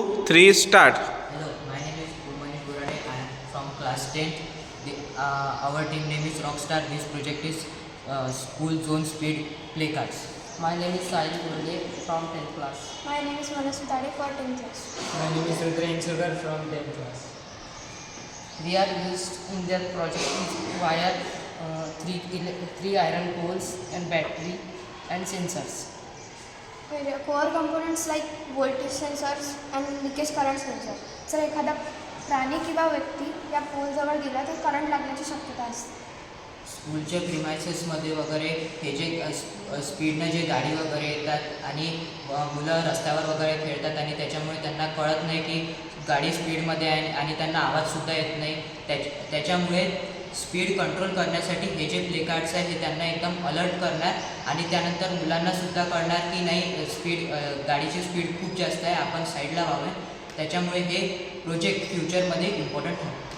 3, start. Hello, my name is Urmani Burade. I am from class 10. Our team name is Rockstar. This project is School Zone Speed Play Cards. My name is Sahil Kurle from 10th class. My name is Manas Sudhare for 10th class. My name is Rudra Insugar from 10th class. We are used in their project is wire, three iron poles and battery and sensors. Core components like voltage sensors and leakage current sensor. जर एखादा प्राणी किंवा व्यक्ती या पोलजवळ गेला तर current लागण्याची शक्यता असते. स्कूलच्या प्रिमायसेसमध्ये वगैरे हे जे स्पीडनं जे गाडी वगैरे येतात आणि मुलं रस्त्यावर वगैरे खेळतात आणि त्याच्यामुळे त्यांना कळत नाही की गाडी स्पीडमध्ये आहे आणि त्यांना आवाजसुद्धा येत नाही. त्याच्यामुळे स्पीड कंट्रोल करण्यासाठी हे जे प्ले कार्ड्स आहे हे त्यांना एकदम अलर्ट करणार आणि त्यानंतर मुलांनासुद्धा कळणार की नाही गाडीची स्पीड खूप जास्त आहे, आपण साईडला व्हावे. त्याच्यामुळे हे प्रोजेक्ट फ्युचरमध्ये इम्पॉर्टंट ठरतं.